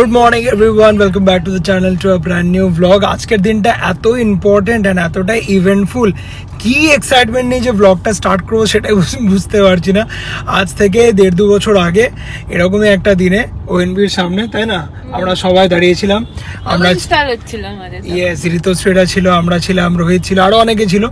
Good morning everyone, welcome back to the channel to a brand new vlog. আজকের দিনটা এত important and এতটাই eventful, কি excitement নিয়ে যে ব্লগটা স্টার্ট করবো সেটাই বুঝতে পারছি না। আজ থেকে 1.5-2 বছর আগে এরকমই একটা দিনে ওএনবির সামনে, তাই না, আমরা সবাই দাঁড়িয়েছিলাম। আমরা ইয়েস, ঋতুশ্রীরা ছিল, আমরা ছিলাম, রোহিত ছিল, আরো অনেকে ছিল।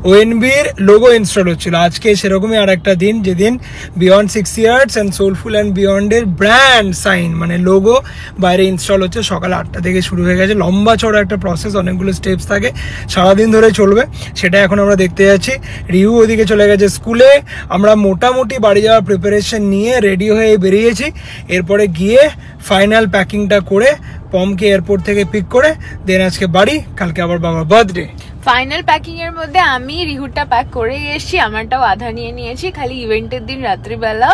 ওএনবির লোগো ইনস্টল হচ্ছিল। আজকে সেরকমই আর একটা দিন, যেদিন beyond 6 years and soulful and বিয়ন্ডের ব্র্যান্ড সাইন মানে লোগো বাইরে ইনস্টল হচ্ছে। সকাল 8টা থেকে শুরু হয়ে গেছে। লম্বা চড়া একটা প্রসেস, অনেকগুলো স্টেপস থাকে, সারাদিন ধরে চলবে। সেটা এখন আমরা দেখতে যাচ্ছি। রিহু ওদিকে চলে গেছে স্কুলে, আমরা মোটামুটি বাড়ি যাওয়ার প্রিপারেশন নিয়ে রেডি হয়ে বেরিয়েছি। এরপরে গিয়ে ফাইনাল প্যাকিংটা করে পমকে এয়ারপোর্ট থেকে পিক করে দেন আজকে বাড়ি, কালকে আবার বাবার বার্থডে। ফাইনাল প্যাকিং এর মধ্যে আমি রিহুটা প্যাক করে এসেছি, আমারটাও আধা নিয়ে নিয়েছি। খালি ইভেন্টের দিন রাত্রিবেলা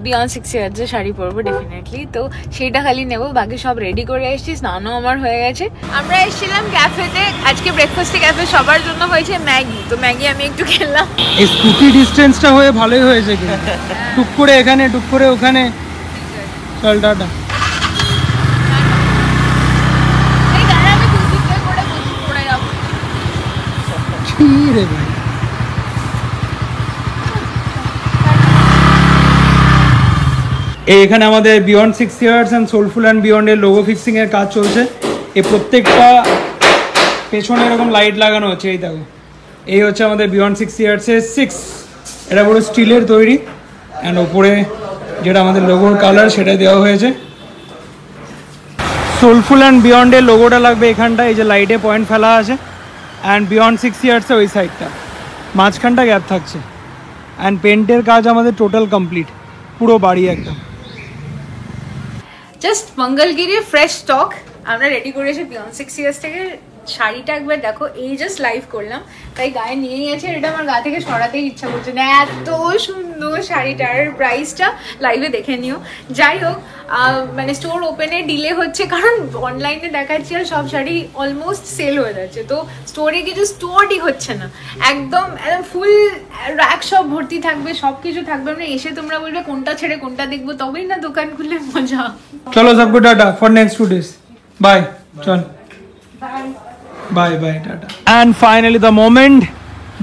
বিয়ন্ড 6 ইয়ার্স এর শাড়ি পরবো ডেফিনেটলি, তো সেইটা খালি নেবো। বাকি সব রেডি করে এসেছি, স্নানও আমার হয়ে গেছে। আমরা এসেছিলাম ক্যাফেতে, আজকে ব্রেকফাস্টে ক্যাফে সবার জন্য হয়েছে ম্যাগি, তো ম্যাগি আমি একটু খেলাম। এই স্কুটি ডিস্টেন্সটা হয়ে ভালোই হয়েছে, টুক করে এখানে টুক করে ওখানে। চল টাটা। এখানে আমাদের beyond 6 years and soulful and বিয়ন্ডের লোগো ফিক্সিং এর কাজ চলছে। এই প্রত্যেকটা পেছনে এরকম লাইট লাগানো হচ্ছে। এই দেখো, এই হচ্ছে আমাদের বিয়ন্ড 6 ইয়ার্সের 6। এটা পুরো স্টিলের তৈরি অ্যান্ড ওপরে যেটা আমাদের লোগোর কালার সেটা দেওয়া হয়েছে। সোলফুল অ্যান্ড বিয়ন্ডের লোগোটা লাগবে এখানটা, এই যে লাইটে পয়েন্ট ফেলা আছে। অ্যান্ড বিয়ন্ড 6 ইয়ার্সে ওই সাইডটা, মাঝখানটা গ্যাপ থাকছে। অ্যান্ড পেন্টের কাজ আমাদের টোটাল কমপ্লিট, পুরো বাড়ি একদম। জাস্ট মঙ্গলগিরি ফ্রেশ স্টক আমরা রেডি করেছি বিয়ন্ড 6 ইয়ার্স থেকে। শাড়িটা একবার দেখো, এই জাস্ট লাইভ করলাম তাই গায়ে নিয়ে গেছে। এটা আমার গা থেকে সরাতেই ইচ্ছা করছে না, এত সুন্দর শাড়িটার প্রাইসটা লাইভে দেখে নিও। যাই হোক, মানে স্টোর ওপেনে ডিলে হচ্ছে কারণ অনলাইনে দেখাচ্ছি আর সব শাড়ি অলমোস্ট সেল হয়ে যাচ্ছে, তো স্টোরে কিছু স্টোরই হচ্ছে না। একদম একদম ফুল র্যাক সব ভর্তি থাকবে, সব কিছু থাকবে। আমরা এসে তোমরা বলবে কোনটা ছেড়ে কোনটা দেখবো, তবেই না দোকান খুললে মজা। চলো সবকো tata for next 2 days, bye. চল bye bye, tata. And finally the moment,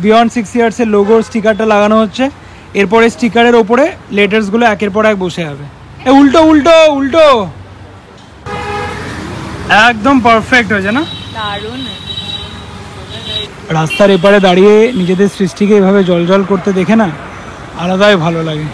beyond 6 ইয়ার্সের লোগোর স্টিকারটা লাগানো হচ্ছে। এরপরে স্টিকারের ওপরে লেটার্সগুলো একের পর এক বসে যাবে। এ উল্টো উল্টো উল্টো, একদম পারফেক্ট হয়েছে না? দারুণ। রাস্তার এপারে দাঁড়িয়ে নিজেদের সৃষ্টিকে এভাবে জল করতে দেখে না আলাদাই ভালো লাগে।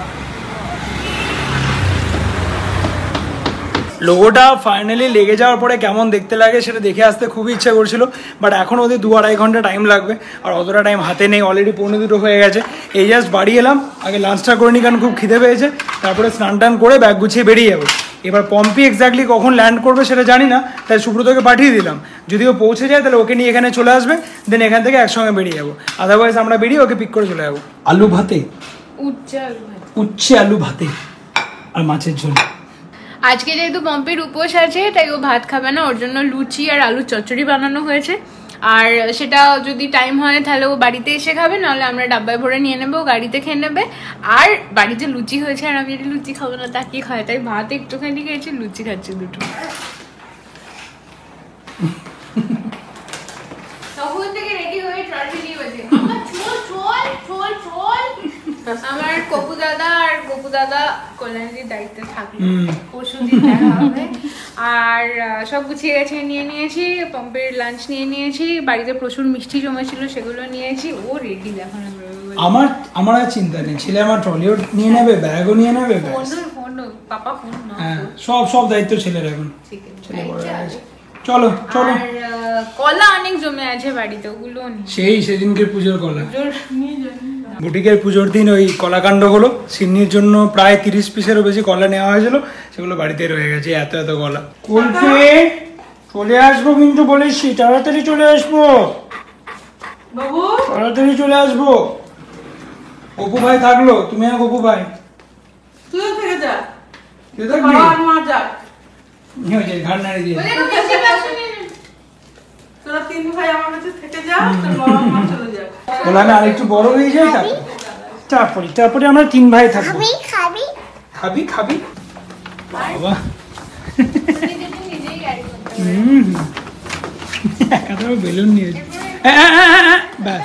লোগোটা ফাইনালি লেগে যাওয়ার পরে কেমন দেখতে লাগে সেটা দেখে আসতে খুবই ইচ্ছা করছিল, বাট এখন ওদের 2-2.5 ঘন্টা টাইম লাগবে, আর অতটা টাইম হাতে নেই। অলরেডি 1:45 হয়ে গেছে। এই জাস্ট বাড়ি এলাম, আগে লাঞ্চটা করে নিই কারণ খুব খিদে পেয়েছে, তারপরে স্নান টান করে ব্যাগ গুছিয়ে বেরিয়ে যাবো। এবার পম্পি এক্স্যাক্টলি কখন ল্যান্ড করবে সেটা জানি না, তাই সুব্রতকে পাঠিয়ে দিলাম। যদি ও পৌঁছে যায় তাহলে ওকে নিয়ে এখানে চলে আসবে, দেন এখান থেকে একসঙ্গে বেরিয়ে যাবো। আদারওয়াইজ আমরা বেরিয়ে ওকে পিক করে চলে যাবো। আলু ভাতে, উচ্ছে আলু ভাতে আর মাছের ঝোল। আজকে যেহেতু পম্পির উপোস আছে তাই ও ভাত খাবে না, ওর জন্য লুচি আর আলুর চচ্চড়ি বানানো হয়েছে। আর সেটা যদি টাইম হয় তাহলে ও বাড়িতে এসে খাবে, নাহলে আমরা ডাব্বায় ভরে নিয়ে নেবো, গাড়িতে খেয়ে নেবে। আর বাড়িতে লুচি হয়েছে আর আমি লুচি খাবো না, তা কি খায়, তাই ভাত একটুখানি খেয়েছি, লুচি খাচ্ছি দুটো। তখন থেকে রেডি হয়ে আমার কপু দাদা আর গপু দাদা কল্যাণীর দায়িত্বে থাকবে, পরশুদিন দেখা হবে। আর সব গুছিয়ে গেছে, নিয়ে নিয়েছি, পম্পের লাঞ্চ নিয়ে নিয়েছি, বাড়িতে প্রচুর মিষ্টি জমেছিল সেগুলো নিয়েছি। ও রেডি দেখো না, আমার আর চিন্তা নেই, ছেলে আমার ট্রলিও নিয়ে নেবে, ব্যাগও নিয়ে নেবে, পাপা ফোন না, সব দায়িত্ব ছেলের এখন। ঠিক আছে, চলো চলো। আর কলা অনেক জমে আছে বাড়িতে, ওগুলো সেদিনকে পুজোর কলা, বুটিকের পুজোর দিন ওই কলাকাণ্ড হলো। সিন্নির জন্য প্রায় 30 পিসেরও বেশি কলা নেওয়া হয়েছিল, সেগুলো বাড়িতে রয়ে গেছে। এত কলা। চলে আসবো কিন্তু বলেছি, তাড়াতাড়ি চলে আসবো বাবু, তাড়াতাড়ি চলে আসবো। অপু ভাই থাকলো, তুমি আর অপু ভাই তুই থেকে যা, তুই থাকবি, মা যা, ঘাড় নাড়ি দিয়ে তোরা 3 ভাই আমার কাছে থেকে যা, তোর বাবা মা চলে যা। বলা না আরেকটু বড় হয়ে যায়, তারপরে আমরা 3 ভাই থাকবো। খাবি বাবা একাধারে বেলুন নিয়েছে ব্যাস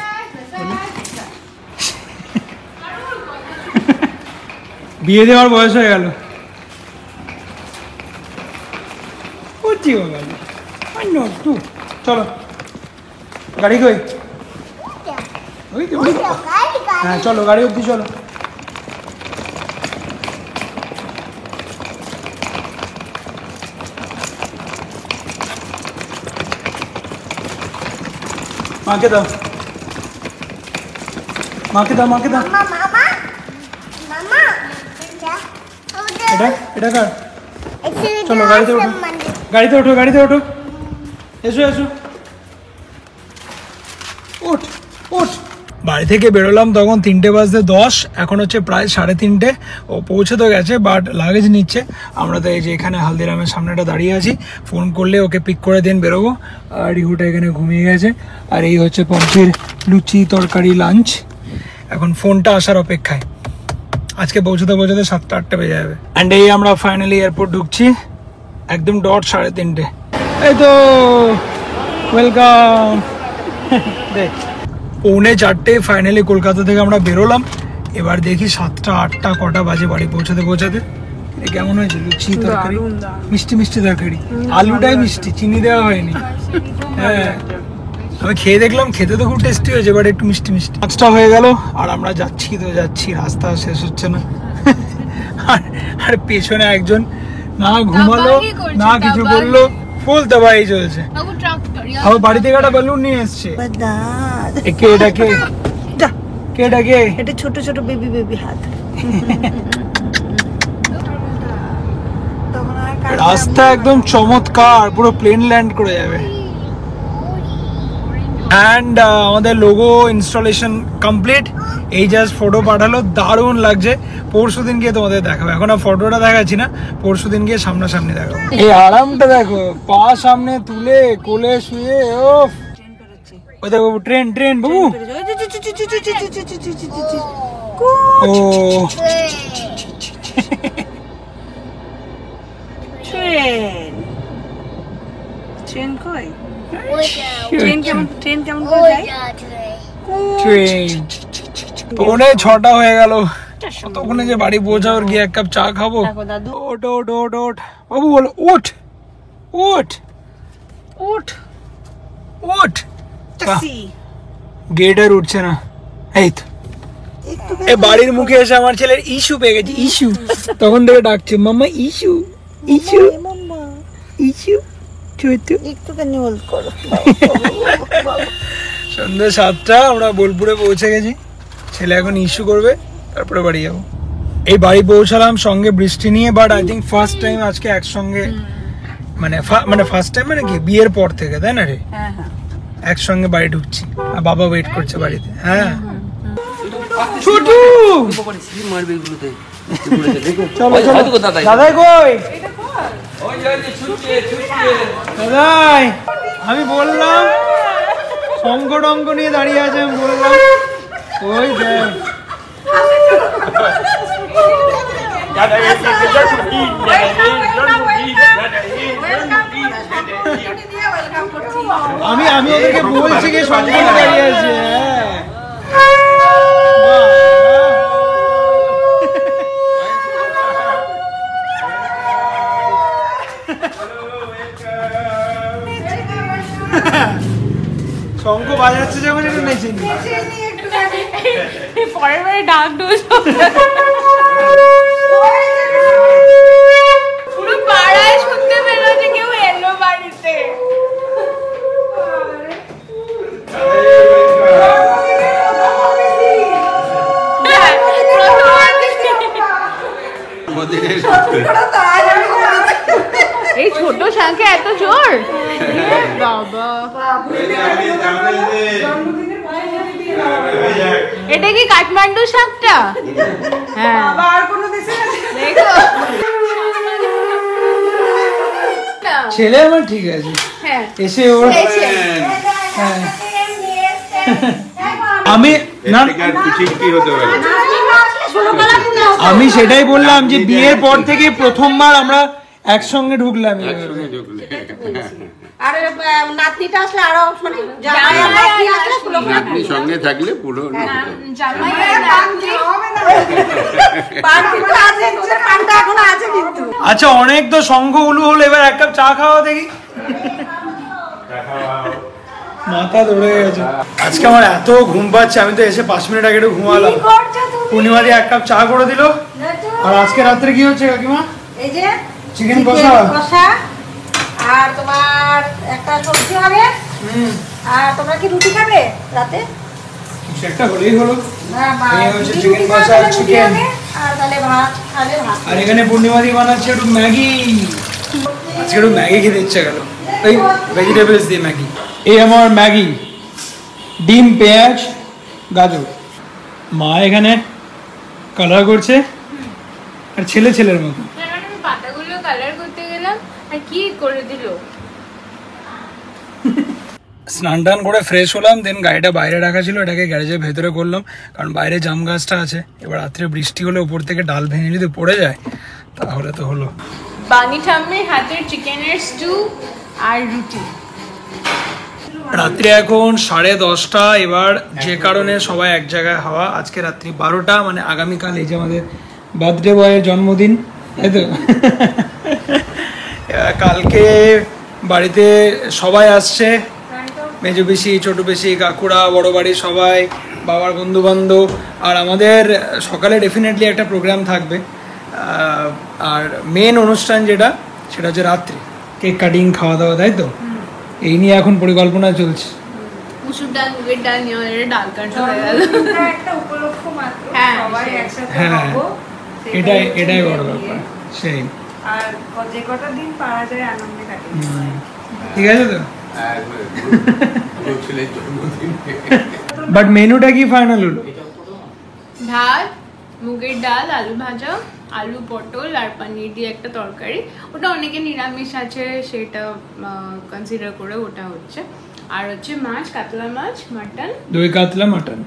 বিয়ে দেওয়ার বয়স হয়ে গেল চলো গাড়ি কই হ্যাঁ চলো গাড়ি অব্দি চলো মাকে দাও মাকে দাও মাকে দাও এটা এটা কার চলো গাড়িতে ওঠো গাড়িতে ওঠো গাড়িতে ওঠো এসো এসো ওঠ ওঠ বাড়ি থেকে বেরোলাম তখন 3:10 এখন হচ্ছে প্রায় 3:30 ও পৌঁছে তো গেছে বাট লাগেজ নিচ্ছে আমরা তো এই যে এখানে হালদিরামের সামনেটা দাঁড়িয়ে আছি ফোন করলে ওকে পিক করে দেন বেরোবো আর রিহুটা এখানে ঘুমিয়ে গেছে আর এই হচ্ছে পঞ্চির লুচি তরকারি লাঞ্চ এখন ফোনটা আসার অপেক্ষায় আজকে পৌঁছতে পৌঁছতে 7টা-8টা বেজে যাবে অ্যান্ড এই আমরা ফাইনালি এয়ারপোর্ট ঢুকছি একদম ডট 3:30 এই তো ওয়েলকাম দেখ 3:45 ফাইনালি কলকাতা থেকে আমরা বেরোলাম এবার দেখি 7টা-8টা কটা বাজে বাড়ি পৌঁছাতে পৌঁছাতে কেমন হয়েছে লুচি তরকারি মিষ্টি মিষ্টি তরকারি আলুটাই মিষ্টি চিনি দেওয়া হয়নি হ্যাঁ আমি খেয়ে দেখলাম খেতে তো খুব টেস্টি হয়েছে বাট একটু মিষ্টি মিষ্টি 5টা হয়ে গেল আর আমরা যাচ্ছি রাস্তা শেষ হচ্ছে না আর পেছনে একজন না ঘুমালো না কিছু বললো ফুল দাবাই চলছে আবার বাড়ি থেকে একটা বেলুন নিয়ে এসছে এটা ছোট ছোট বেবি বেবি হাত রাস্তা একদম চমৎকার পুরো প্লেন ল্যান্ড করে যাবে অ্যান্ড আমাদের লোগো ইনস্টলেশন কমপ্লিট এই জাস্ট ফটো পাঠালো দারুণ লাগছে পরশুদিন গিয়ে তোমাদের দেখাবো এখন আর ফটোটা দেখাচ্ছি না পরশুদিন গিয়ে সামনাসামনি দেখাবো এই আরামটা দেখো পা সামনে তুলে কোলে শুয়ে ওই দেখো ট্রেন ট্রেন বাবু ও ট্রেন কই ট্রেন কেমন করে যায় ট্রেন 6:45 হয়ে গেল ততক্ষণে যে বাড়ি পৌঁছাও গিয়ে এক কাপ চা খাবো ওঠ ওঠ ওঠ ওঠ বাবু বলো ওঠ ওঠ ওঠ ওঠ গেট আর উঠছে না এই তো এই বাড়ির মুখে এসে আমার ছেলের ইস্যু পেয়ে গেছে ইস্যু তখন থেকে ডাকছে মাম্মা ইস্যু ইস্যু ইস্যু একটুখানি হোল্ড করো সন্ধ্যে 7টা আমরা বোলপুরে পৌঁছে গেছি ছেলে এখন ইস্যু করবে তারপরে বাড়ি যাবো এই বাড়ি পৌঁছালাম সঙ্গে বৃষ্টি নিয়ে but I think first time আজকে একসঙ্গে মানে ফার্স্ট টাইম মানে কি বিয়ের পর থেকে তাই না রে একসঙ্গে বাড়ি ঢুকছি আর বাবা ওয়েট করছে বাড়িতে হ্যাঁ ছোটু চলো চলো দাদাই কই দাদাই আমি বললাম সংকট অঙ্ক নিয়ে দাঁড়িয়ে আছে আমি বললাম ওই দেখ আমি ওদেরকে বলছি যে সংকট দাঁড়িয়ে আছে শঙ্খ বাজাচ্ছে যখন একটু নেচে নি পরের বারে ডাক ডোজ পুরো পাড়ায় শুনতে পেলো যে কেউ এলো বাড়িতে এই ছোট শাঁখে এত জোর বাবা এটা কি কাঠমান্ডু শাঁখটা হ্যাঁ দেখো ছেলে আমার ঠিক আছে এসে ওর আমি না আমি সেটাই বললাম যে বিয়ের পর থেকে প্রথমবার আমরা একসঙ্গে ঢুকলাম একসঙ্গে ঢুকলে আর নাতনিটা আসলে আরো মানে জামাই আর নাতনি আসলে পুরো নাতনি সঙ্গে থাকলে পুরো জামাই আর নাতনি হবে না পানটা আছে তোদের পানটা এখনো আছে কিন্তু আচ্ছা অনেক তো শঙ্খ উলু হলো, এবার এক কাপ চা খাওয়া দেখি। মাথা ধরে গেছে আজকে আমার, এত ঘুম পাচ্ছে। আমি তো এসে 5 মিনিট আগে একটু ঘুমালাম। পূর্ণিমা দিয়ে 1 কাপ চা করে দিল। আর আজকে রাত্রে কি হচ্ছে কাকিমা? এই যে চিকেন কষা আর তোমার একটা সবজি হবে। আর তোমরা কি রুটি খাবে রাতে? কিছু একটা হলেই হলো। এই হচ্ছে যদি চিকেন রুটি কষা খাও আর তাহলে রুটি চিকেন। হবে, আর তাহলে ভাত খাবে ভাত। আর এখানে পূর্ণিমা দিয়ে বানাচ্ছে একটু ম্যাগি। আজকে একটু ম্যাগি খেতে ইচ্ছে গেল, এই ভেজিটেবলস দিয়ে ম্যাগি। এই আমার ম্যাগি, ডিম, পেঁয়াজ, গাজর। মা এখানে কালার করছে আর ছেলের মতো। আমি পাতাগুলো কালার করতে গেলাম আর কি করে দিল। স্নান টান করে ফ্রেশ হলাম, দেন গাড়িটা বাইরে রাখা ছিল, এটাকে গ্যারেজের ভেতরে করলাম, কারণ বাইরে জাম গাছটা আছে। এবার রাত্রে বৃষ্টি হলে উপর থেকে ডাল ভেঙে যদি পড়ে যায় তাহলে তো হলো। বানি ঠাম্মির হাতের চিকেনের স্টু আর রুটি। রাত্রি এখন 10:30। এবার যে কারণে সবাই এক জায়গায় হওয়া, আজকে রাত্রি 12টা, মানে আগামীকাল এই যে আমাদের বার্থডে বয়ের জন্মদিন, তাই তো? কালকে বাড়িতে সবাই আসছে, মেজো পিসি, ছোট পিসি, কাকুরা, বড় বাড়ির সবাই, বাবার বন্ধু বান্ধব। আর আমাদের সকালে ডেফিনেটলি একটা প্রোগ্রাম থাকবে। আর মেন অনুষ্ঠান যেটা, সেটা হচ্ছে রাত্রি কেক কাটিং, খাওয়া দাওয়া, তাই তো? এই নিয়ে এখন পরিকল্পনা চলছে। মুসুর ডাল, মুগের ডাল নিয়ে ডাল কাটা হয়ে গেল। একটা উপলক্ষ মাত্র, হ্যাঁ, সবাই একসাথে হ্যাঁ, হবো। এটাই বড় ব্যাপার। সেই আর যে কটা দিন পাওয়া যায় আনন্দে কাটে। ঠিক আছে তো। ছেলের জন্মদিন বাট মেনুটা কি ফাইনাল হলো? ভাত, মুগের ডাল, আলু ভাজা, আলু পটল আর পনির দিয়ে একটা তরকারি। ওটা অনেকে নিরামিষ আছে, সেটা কনসিডার করে ওটা হচ্ছে। আর হচ্ছে মাছ, কাতলা মাছ, মাটন, দই কাতলা, মাটন,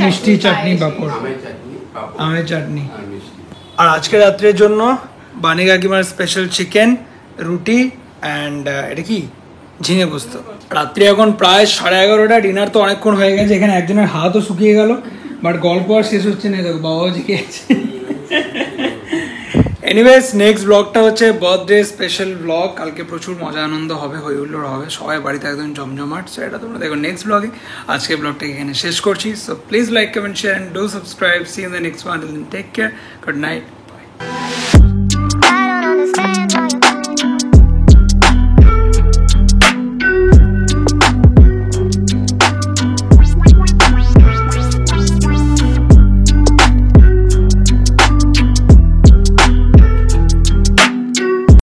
মিষ্টি, চাটনি, পাঁপড়, আমের চাটনি। আর মিষ্টি। আর আজকে রাত্রের জন্য বানি কাকিমার স্পেশাল চিকেন, রুটি অ্যান্ড এটা কি ঝিঙে পোস্ত। রাত্রি এখন প্রায় 11:30। ডিনার তো অনেকক্ষণ হয়ে গেছে, এখানে একজনের হাতও শুকিয়ে গেল, বাট গল্প আর শেষ হচ্ছে না। দেখো বাবাও জিকে আছে। এনিওয়েজ, নেক্সট ব্লগটা হচ্ছে বার্থডে স্পেশাল ব্লগ। কালকে প্রচুর মজা আনন্দ হবে, হই হুল্লোড় হবে, সবাই বাড়িতে একদম জমজমাট। সো এটা তোমরা দেখো নেক্সট ব্লগে। আজকে ব্লগটাকে এখানে শেষ করছি। So please like, comment, share and do subscribe. See in the next one. Take care, good night.